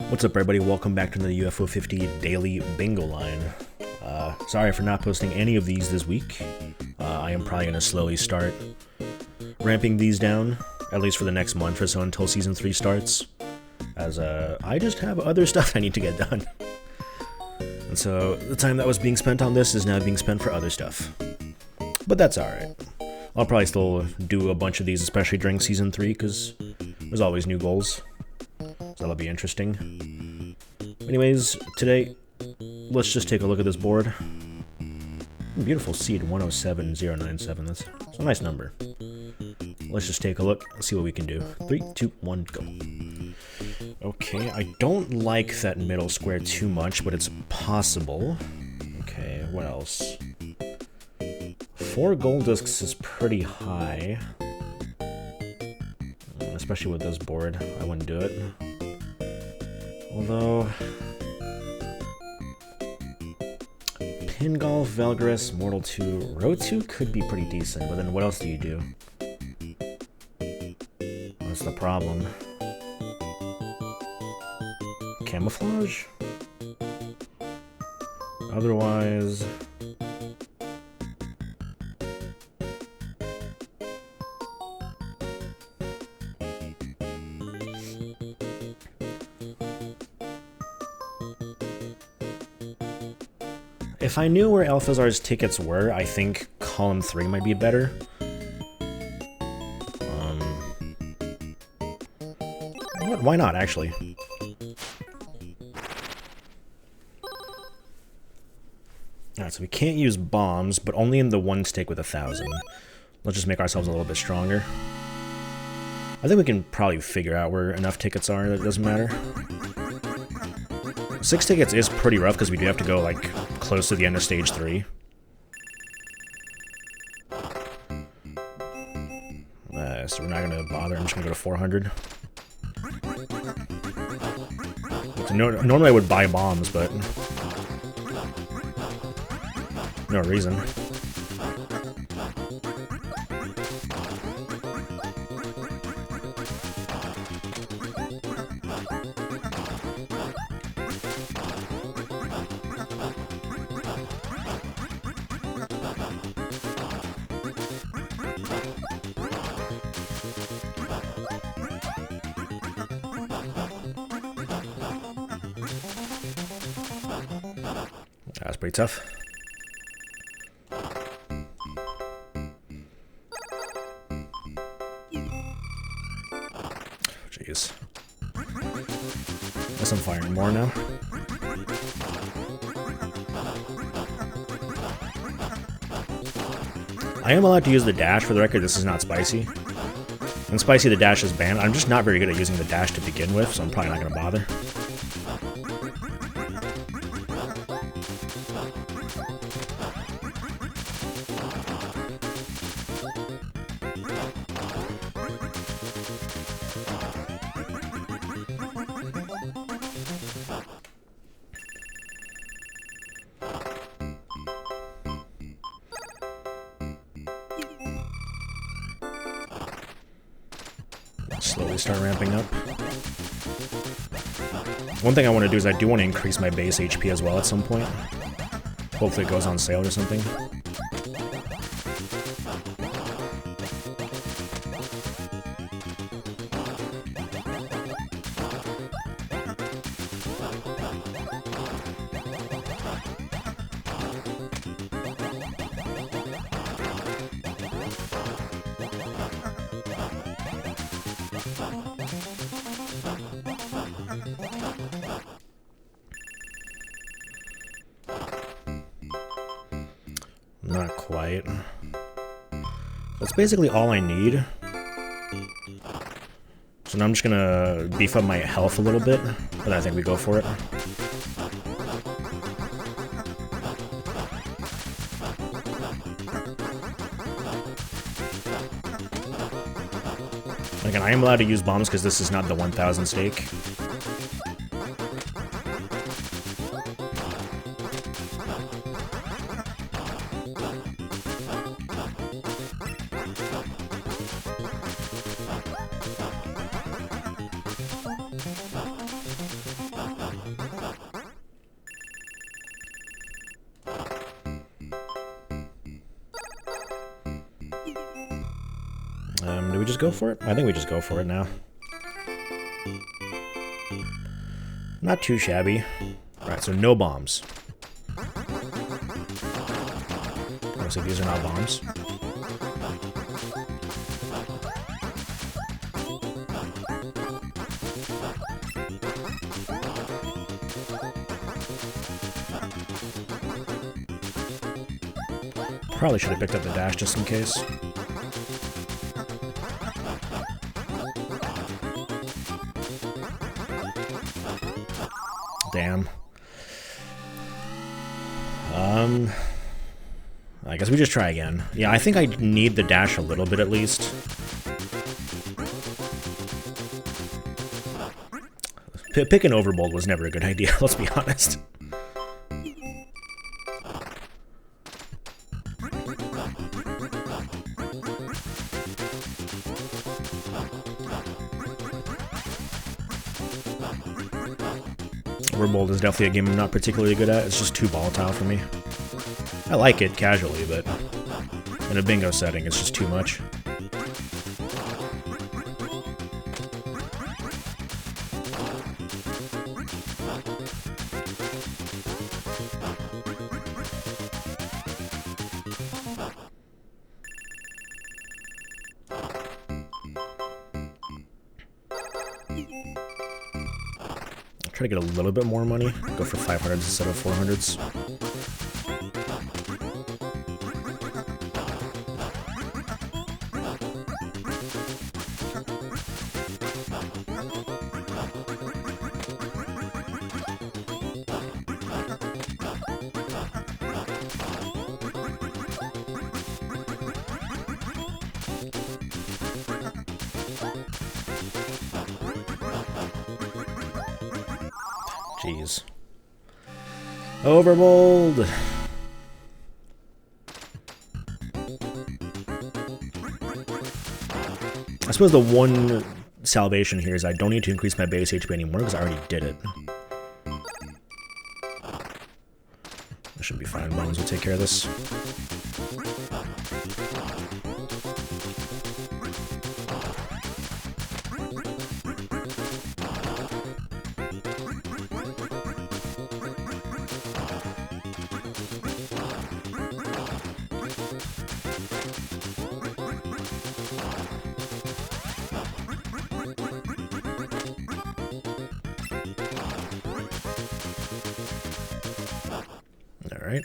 What's up, everybody? Welcome back to the UFO 50 Daily Bingo Line. Sorry for not posting any of these this week. I am probably going to slowly start ramping these down, at least for the next month or so until Season 3 starts, as I just have other stuff I need to get done. And so the time that was being spent on this is now being spent for other stuff. But that's alright. I'll probably still do a bunch of these, especially during Season 3, because there's always new goals. So that'll be interesting. Anyways, today, let's just take a look at this board. Beautiful seed, 107097. That's a nice number. Let's just take a look and see what we can do. 3, 2, 1, go. Okay, I don't like that middle square too much, but it's possible. Okay, what else? 4 gold discs is pretty high. Especially with this board, I wouldn't do it. Although... Pin Golf, Valgris, Mortal 2, Row 2 could be pretty decent, but then what else do you do? What's the problem? Camouflage? Otherwise... If I knew where Alphazar's tickets were, I think column 3 might be better. Why not, actually? Alright, so we can't use bombs, but only in the one stake with 1,000. Let's just make ourselves a little bit stronger. I think we can probably figure out where enough tickets are that it doesn't matter. 6 tickets is pretty rough because we do have to go, like, close to the end of stage 3. So we're not going to bother. I'm just going to go to 400. So normally I would buy bombs, but... no reason. That's pretty tough. Jeez. Guess I'm firing more now. I am allowed to use the dash. For the record, this is not spicy. In spicy, the dash is banned. I'm just not very good at using the dash to begin with, so I'm probably not going to bother. Slowly start ramping up. One thing I want to do is I do want to increase my base HP as well at some point. Hopefully it goes on sale or something. Not quite. That's basically all I need. So now I'm just gonna beef up my health a little bit, but I think we go for it. Again, I am allowed to use bombs because this is not the 1,000 stake. do we just go for it? I think we just go for it now. Not too shabby. Alright, so no bombs. Obviously, these are not bombs. Probably should have picked up the dash just in case. Damn. I guess we just try again. Yeah, I think I need the dash a little bit at least. Picking overbold was never a good idea, let's be honest. Overbold is definitely a game I'm not particularly good at. It's just too volatile for me. I like it casually, but in a bingo setting, it's just too much. Try to get a little bit more money. Go for 500s instead of 400s. Jeez. Overbold! I suppose the one salvation here is I don't need to increase my base HP anymore because I already did it. That should be fine. Bones will take care of this. Alright.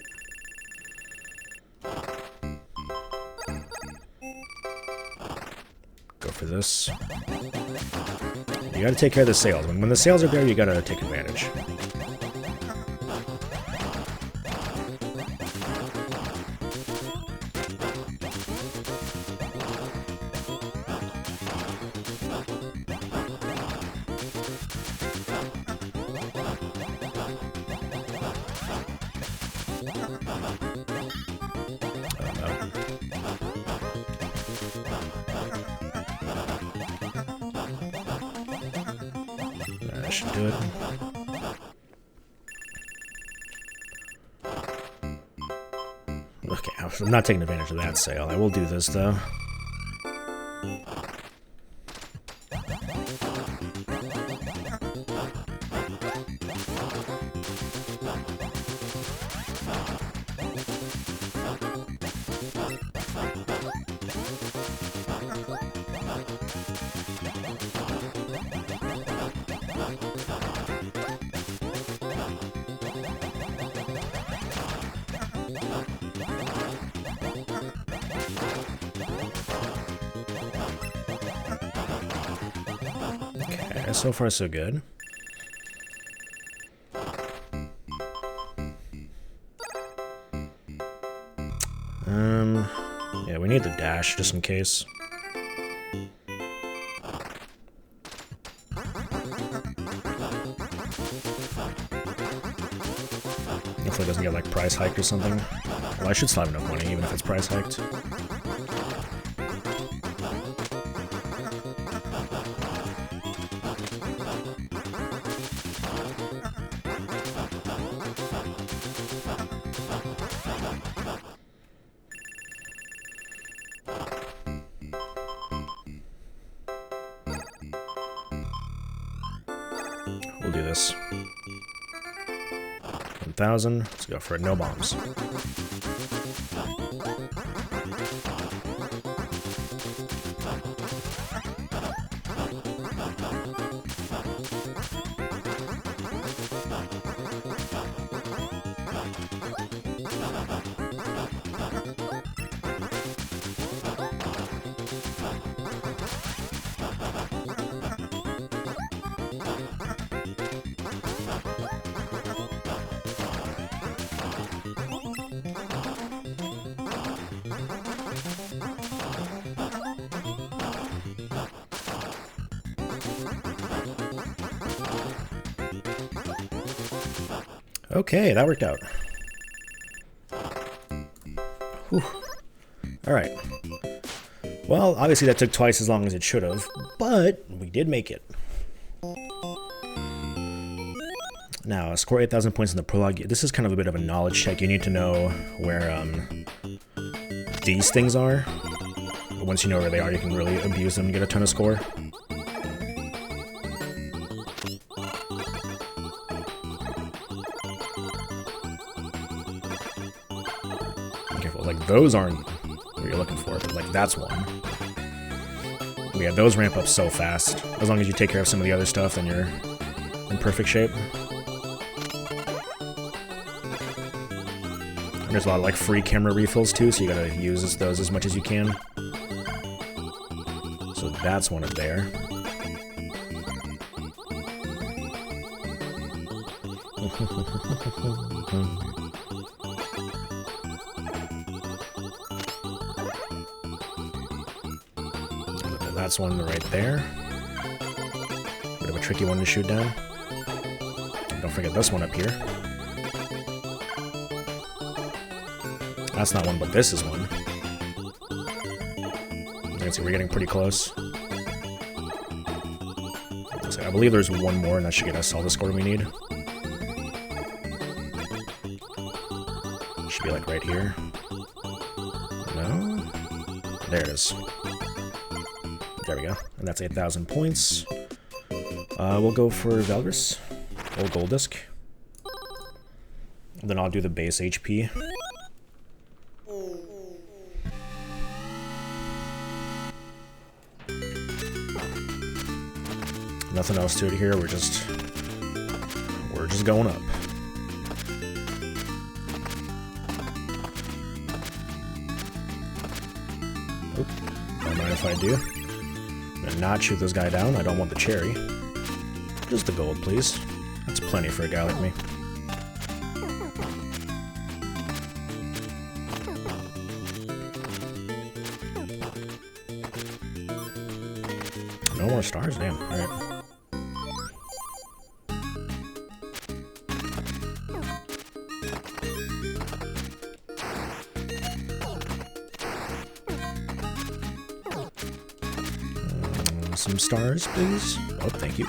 Go for this. You gotta take care of the sails. When the sails are there, you gotta take advantage. That should do it. Okay, I'm not taking advantage of that sail. I will do this, though. Okay, so far so good. Yeah, we need the dash just in case. Hopefully it doesn't get like price hiked or something. Well, I should still have enough money even if it's price hiked. We'll do this. 1,000. Let's go for it. No bombs. Okay, that worked out. Whew. Alright. Well, obviously that took twice as long as it should have, but we did make it. Now, score 8,000 points in the prologue. This is kind of a bit of a knowledge check. You need to know where these things are. Once you know where they are, you can really abuse them and get a ton of score. Like, those aren't what you're looking for, but, like, that's one. But yeah, those ramp up so fast. As long as you take care of some of the other stuff, then you're in perfect shape. And there's a lot of, like, free camera refills, too, so you gotta use those as much as you can. So that's one up there. That's one right there. Bit of a tricky one to shoot down. Don't forget this one up here. That's not one, but this is one. You can see we're getting pretty close. So I believe there's one more, and that should get us all the score we need. Should be like right here. No? There it is. There we go. And that's 8,000 points. We'll go for Valgris. Old gold disc. Then I'll do the base HP. Nothing else to it here. We're just going up. Oop. Don't mind if I do. I'm gonna not shoot this guy down. I don't want the cherry. Just the gold, please. That's plenty for a guy like me. No more stars? Damn. Alright. Some stars, please. Oh, thank you.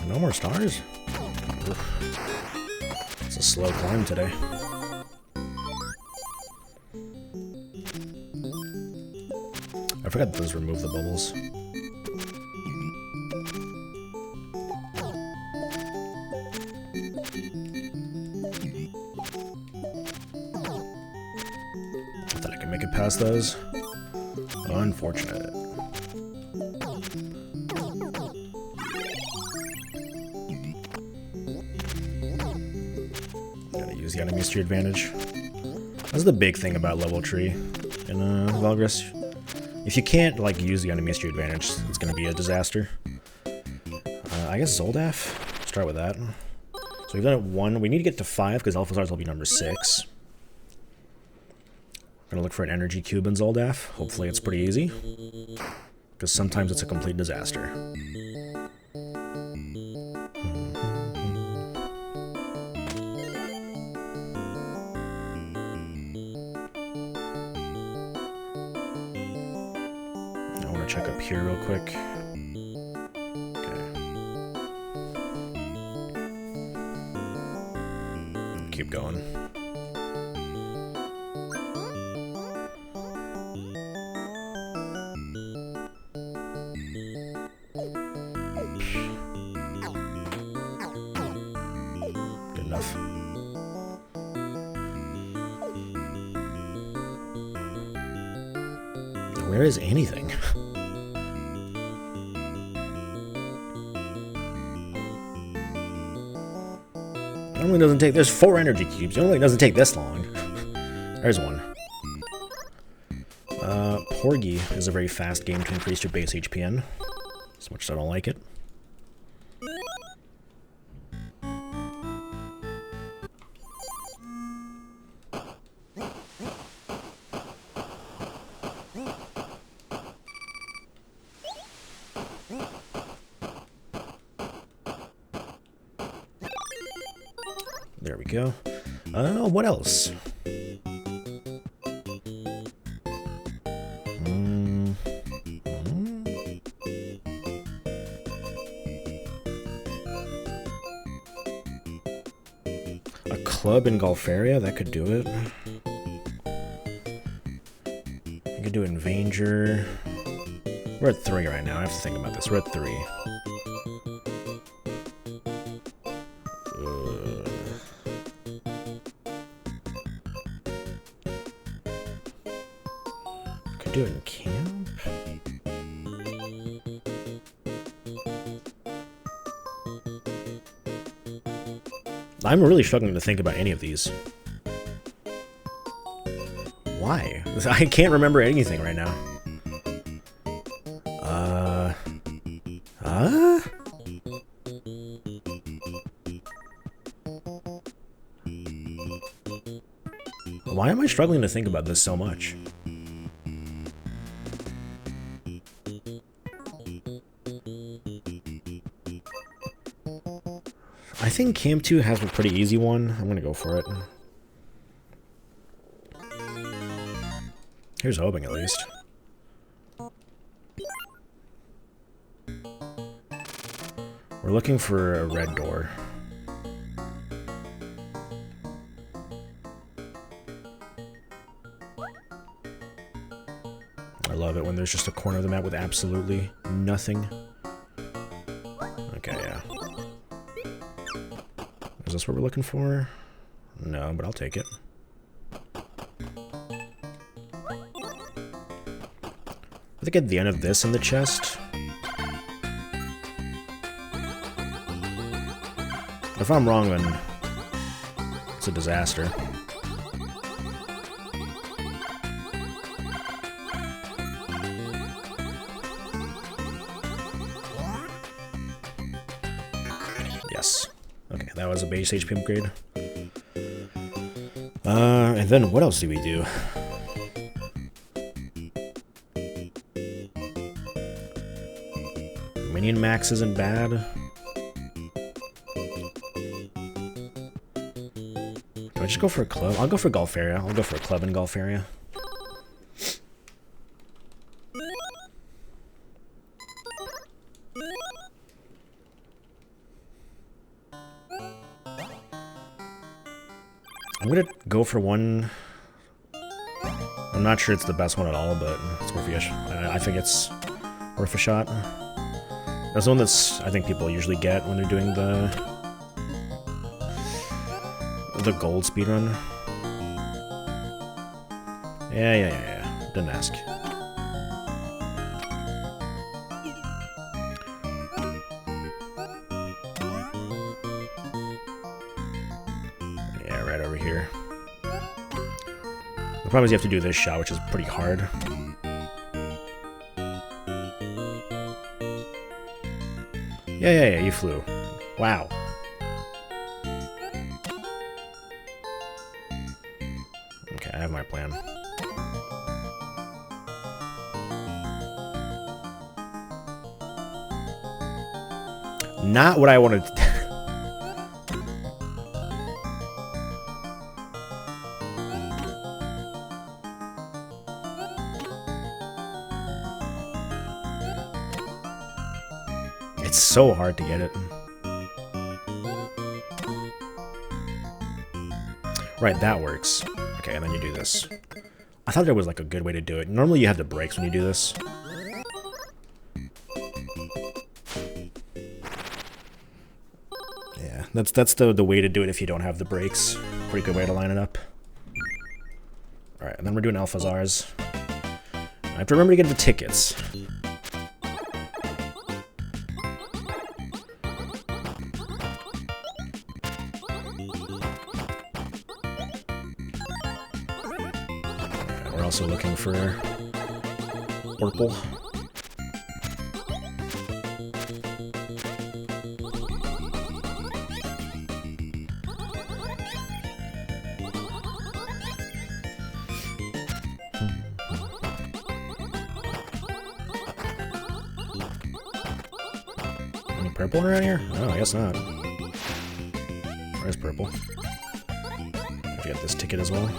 No more stars? Oof. It's a slow climb today. I forgot those remove the bubbles. I thought I could make it past those. Unfortunate. Gotta use the enemies to your advantage. That's the big thing about level tree in Valgris. If you can't like use the enemies to your advantage, it's gonna be a disaster. I guess Zoldaf. Start with that. So we've done it 1. We need to get to 5 because Alpha Stars will be number 6. Gonna look for an energy cube in Zoldaf. Hopefully it's pretty easy. Because sometimes it's a complete disaster. I want to check up here real quick. Okay. keep going. Good enough. Where is anything? It only doesn't take... There's 4 energy cubes. It only doesn't take this long. There's one. Porgy is a very fast game to increase your base HPN. As much as I don't like it. There we go. What else? A club in Golfaria? That could do it. You could do it in Vanger. We're at 3 right now. I have to think about this. We're at 3. Could do it in camp. I'm really struggling to think about any of these. Why? I can't remember anything right now. Why am I struggling to think about this so much? I think Camp 2 has a pretty easy one. I'm gonna go for it. Here's hoping, at least. We're looking for a red door. I love it when there's just a corner of the map with absolutely nothing. Okay, yeah. Is this what we're looking for? No, but I'll take it. I think at the end of this in the chest. If I'm wrong, then it's a disaster. Yes. Okay, that was a base HP upgrade. And then what else do we do? Minion max isn't bad. Do I just go for a club? I'll go for golf area. I'll go for a club in golf area. I'm gonna go for one. I'm not sure it's the best one at all, but it's worth a shot. I think it's worth a shot. That's the one that's I think people usually get when they're doing the gold speedrun. Yeah. Didn't ask. Yeah, right over here. The problem is you have to do this shot, which is pretty hard. Yeah, you flew. Wow. Okay, I have my plan. Not what I wanted to do. It's so hard to get it. Right, that works. Okay, and then you do this. I thought there was like a good way to do it. Normally you have the brakes when you do this. Yeah, that's the way to do it if you don't have the brakes. Pretty good way to line it up. Alright, and then we're doing Alphazars. I have to remember to get the tickets. We're also looking for Orpal. Any purple around here? Oh, I guess not. Where's purple? I get this ticket as well.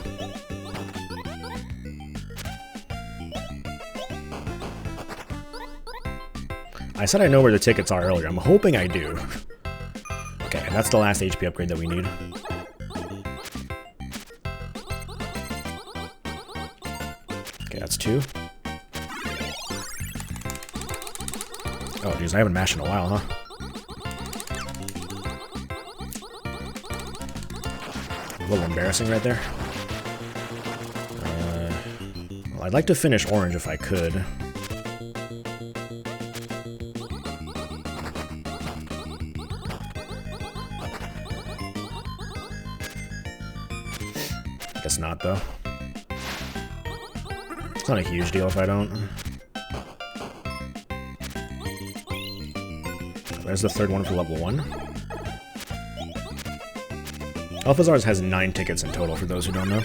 I said I know where the tickets are earlier. I'm hoping I do. Okay, and that's the last HP upgrade that we need. Okay, that's 2. Oh, geez, I haven't mashed in a while, huh? A little embarrassing right there. Well, I'd like to finish orange if I could. Guess not, though. It's not a huge deal if I don't. There's the third one for level 1. Alphazars has 9 tickets in total, for those who don't know.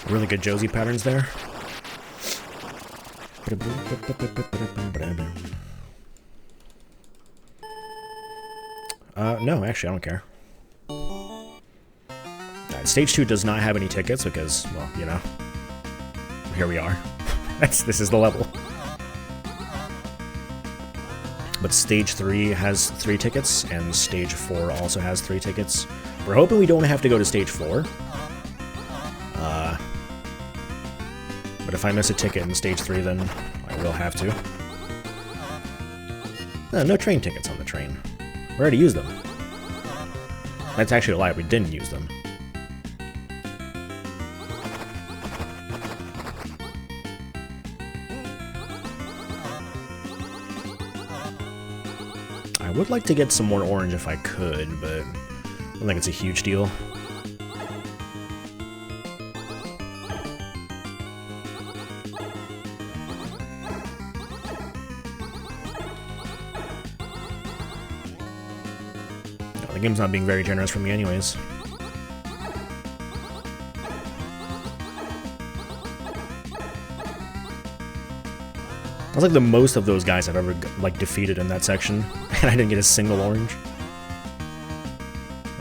Really good Josie patterns there. No, actually, I don't care. Stage 2 does not have any tickets because, well, you know, here we are. This is the level. But Stage 3 has 3 tickets, and Stage 4 also has 3 tickets. We're hoping we don't have to go to Stage 4. But if I miss a ticket in Stage 3, then I will have to. No train tickets on the train. We already used them. That's actually a lie, we didn't use them. I would like to get some more orange if I could, but I don't think it's a huge deal. The game's not being very generous for me anyways. That's like the most of those guys I've ever like defeated in that section, and I didn't get a single orange.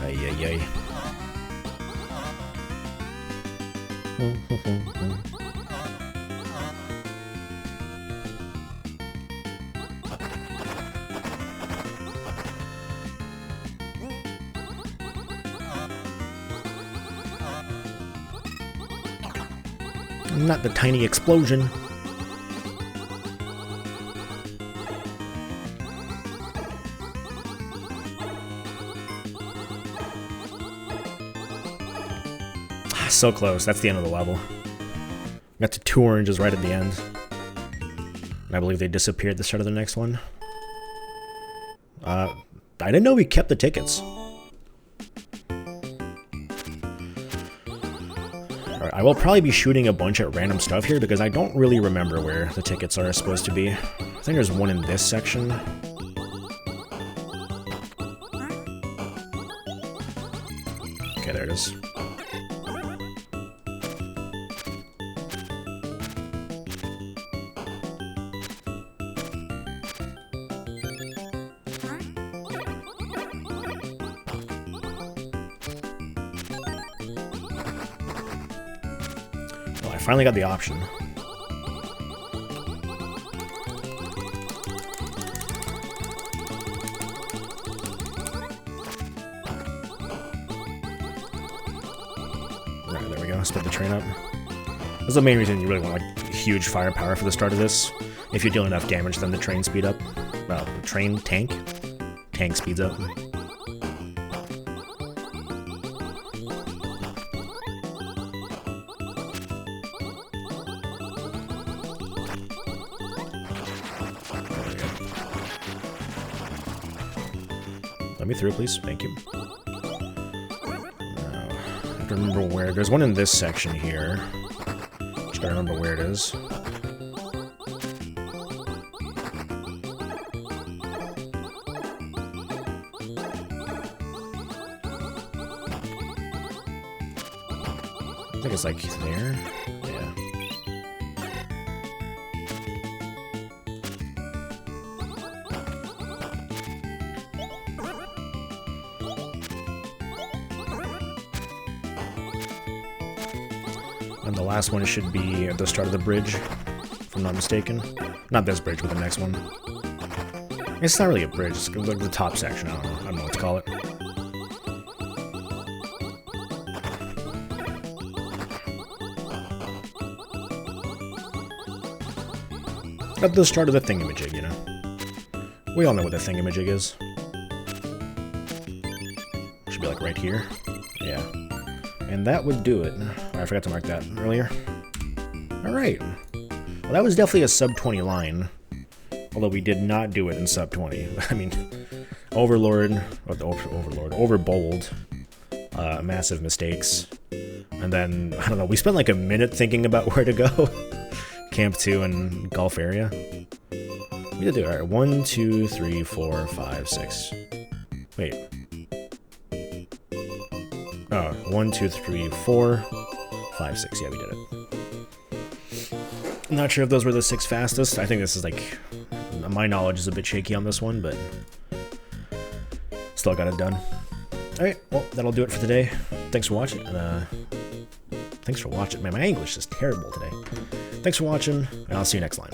Ay ay ay. Not the tiny explosion. So close. That's the end of the level. Got to 2 oranges right at the end. And I believe they disappeared at the start of the next one. I didn't know we kept the tickets. Alright, I will probably be shooting a bunch at random stuff here because I don't really remember where the tickets are supposed to be. I think there's one in this section. Okay, there it is. finally got the option. Right, there we go. Split the train up. That's the main reason you really want like huge firepower for the start of this. If you deal enough damage, then the train speed up. Well, tank speeds up. Let me through, please. Thank you. Now, I have to remember where. There's one in this section here. Just gotta remember where it is. I think it's like there. Yeah. And the last one should be at the start of the bridge, if I'm not mistaken. Not this bridge, but the next one. It's not really a bridge, it's like the top section. I don't know what to call it. At the start of the thingamajig, you know. We all know what the thingamajig is. Should be like right here. Yeah. And that would do it. Oh, I forgot to mark that earlier. Alright. Well, that was definitely a sub 20 line. Although we did not do it in sub 20. I mean, Overbold, massive mistakes. And then, I don't know, we spent like a minute thinking about where to go. Camp 2 and Gulf area. We did do it. Alright, 1, 2, 3, 4, 5, 6. Wait. Oh, 1, 2, 3, 4, 5, 6. Yeah, we did it. I'm not sure if those were the 6 fastest. I think this is like... My knowledge is a bit shaky on this one, but... Still got it done. Alright, well, that'll do it for today. Thanks for watching. Thanks for watching. Man, my English is terrible today. Thanks for watching, and I'll see you next line.